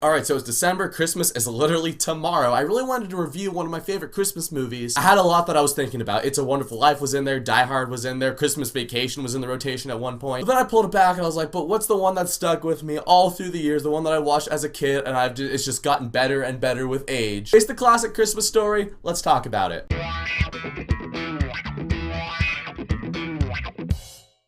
Alright, so it's December, Christmas is literally tomorrow. I really wanted to review one of my favorite Christmas movies. I had a lot that I was thinking about. It's a Wonderful Life was in there, Die Hard was in there, Christmas Vacation was in the rotation at one point. But then I pulled it back and I was like, but what's the one that stuck with me all through the years, the one that I watched as a kid, and it's just gotten better and better with age. It's the classic Christmas Story. Let's talk about it.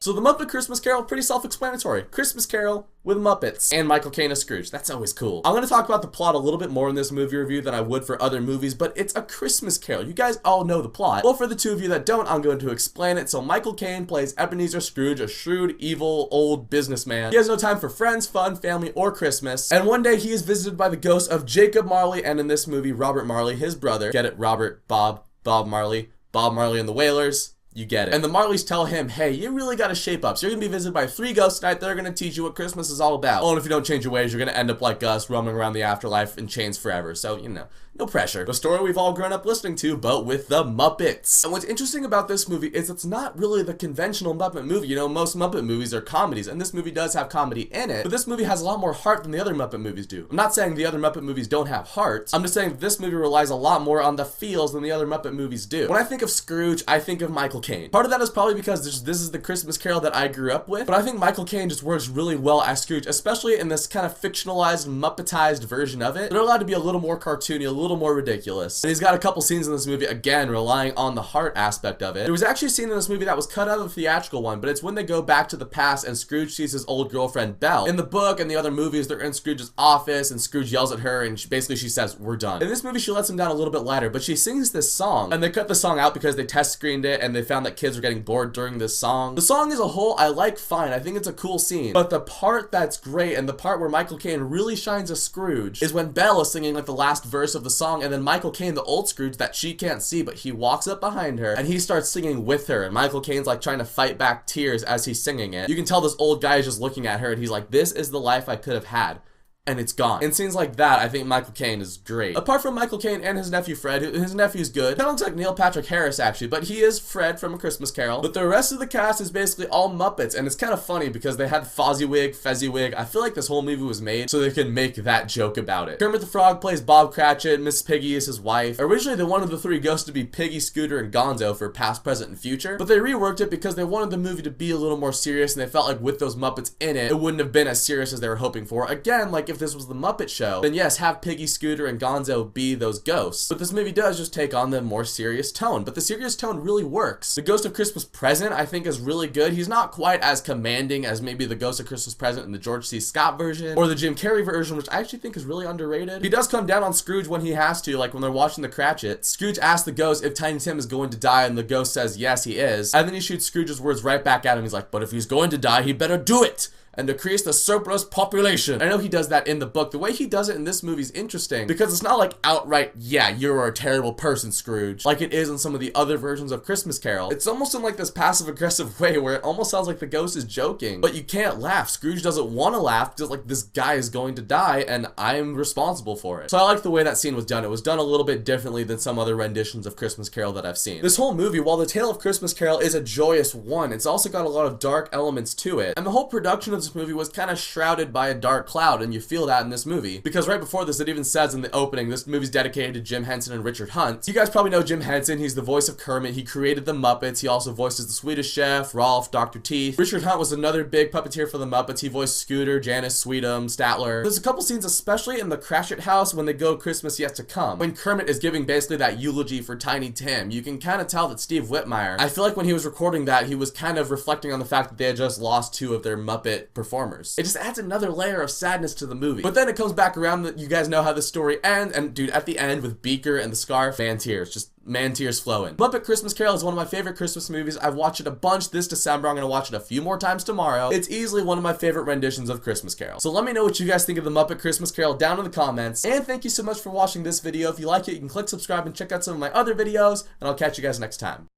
So the Muppet Christmas Carol, pretty self-explanatory. Christmas Carol with Muppets and Michael Caine as Scrooge. That's always cool. I'm going to talk about the plot a little bit more in this movie review than I would for other movies, but it's a Christmas Carol. You guys all know the plot. Well, for the two of you that don't, I'm going to explain it. So Michael Caine plays Ebenezer Scrooge, a shrewd, evil, old businessman. He has no time for friends, fun, family, or Christmas. And one day he is visited by the ghost of Jacob Marley, and in this movie, Robert Marley, his brother. Get it? Robert, Bob Marley and the Wailers. You get it. And the Marleys tell him, hey, you really gotta shape up. So you're gonna be visited by 3 ghosts tonight that are gonna teach you what Christmas is all about. Oh, and if you don't change your ways, you're gonna end up like us, roaming around the afterlife in chains forever. So, you know, no pressure. The story we've all grown up listening to, but with the Muppets. And what's interesting about this movie is it's not really the conventional Muppet movie. You know, most Muppet movies are comedies, and this movie does have comedy in it, but this movie has a lot more heart than the other Muppet movies do. I'm not saying the other Muppet movies don't have heart. I'm just saying this movie relies a lot more on the feels than the other Muppet movies do. When I think of Scrooge, I think of Michael Caine. Part of that is probably because this is the Christmas Carol that I grew up with, but I think Michael Caine just works really well as Scrooge, especially in this kind of fictionalized, Muppetized version of it. They're allowed to be a little more cartoony, a little more ridiculous. And he's got a couple scenes in this movie, again, relying on the heart aspect of it. There was actually a scene in this movie that was cut out of the theatrical one, but it's when they go back to the past and Scrooge sees his old girlfriend, Belle. In the book and the other movies, they're in Scrooge's office and Scrooge yells at her and basically she says, we're done. In this movie, she lets him down a little bit lighter, but she sings this song, and they cut the song out because they test screened it and they found that kids were getting bored during this song. The song as a whole, I like fine. I think it's a cool scene, but the part that's great and the part where Michael Caine really shines as Scrooge is when Belle is singing like the last verse of the song, and then Michael Caine, the old Scrooge that she can't see, but he walks up behind her and he starts singing with her, and Michael Caine's like trying to fight back tears as he's singing it. You can tell this old guy is just looking at her and he's like, this is the life I could have had. And it's gone. In scenes like that, I think Michael Caine is great. Apart from Michael Caine and his nephew Fred, his nephew's good. Kind of looks like Neil Patrick Harris actually, but he is Fred from A Christmas Carol. But the rest of the cast is basically all Muppets, and it's kind of funny because they had Fezziwig. I feel like this whole movie was made so they could make that joke about it. Kermit the Frog plays Bob Cratchit, Miss Piggy is his wife. Originally they wanted the 3 ghosts to be Piggy, Scooter, and Gonzo for past, present, and future, but they reworked it because they wanted the movie to be a little more serious, and they felt like with those Muppets in it, it wouldn't have been as serious as they were hoping for. Again, like if this was the Muppet Show, then yes, have Piggy, Scooter, and Gonzo be those ghosts. But this movie does just take on the more serious tone, but the serious tone really works. The Ghost of Christmas Present, I think, is really good. He's not quite as commanding as maybe the Ghost of Christmas Present in the George C. Scott version, or the Jim Carrey version, which I actually think is really underrated. He does come down on Scrooge when he has to, like when they're watching the Cratchit. Scrooge asks the ghost if Tiny Tim is going to die, and the ghost says yes, he is. And then he shoots Scrooge's words right back at him. He's like, but if he's going to die, he better do it and decrease the surplus population. I know he does that in the book. The way he does it in this movie is interesting because it's not like outright, yeah, you're a terrible person, Scrooge, like it is in some of the other versions of Christmas Carol. It's almost in like this passive-aggressive way where it almost sounds like the ghost is joking, but you can't laugh. Scrooge doesn't want to laugh because like this guy is going to die and I'm responsible for it. So I like the way that scene was done. It was done a little bit differently than some other renditions of Christmas Carol that I've seen. This whole movie, while the tale of Christmas Carol is a joyous one, it's also got a lot of dark elements to it, and the whole production of this movie was kind of shrouded by a dark cloud, and you feel that in this movie because right before this it even says in the opening this movie's dedicated to Jim Henson and Richard Hunt. You guys probably know Jim Henson. He's the voice of Kermit. He created the Muppets. He also voices the Swedish Chef, Rolf, Dr. Teeth. Richard Hunt was another big puppeteer for the Muppets. He voiced Scooter, Janice, Sweetum, Statler. There's a couple scenes, especially in the Cratchit house when they go Christmas Yet to Come, when Kermit is giving basically that eulogy for Tiny Tim. You can kind of tell that Steve Whitmire, I feel like when he was recording that, he was kind of reflecting on the fact that they had just lost 2 of their Muppet performers. It just adds another layer of sadness to the movie. But then it comes back around that you guys know how the story ends, and dude, at the end with Beaker and the scarf, man tears flowing. Muppet Christmas Carol is one of my favorite Christmas movies. I've watched it a bunch this December. I'm gonna watch it a few more times tomorrow. It's easily one of my favorite renditions of Christmas Carol. So let me know what you guys think of the Muppet Christmas Carol down in the comments, and thank you so much for watching this video. If you like it, you can click subscribe and check out some of my other videos, and I'll catch you guys next time.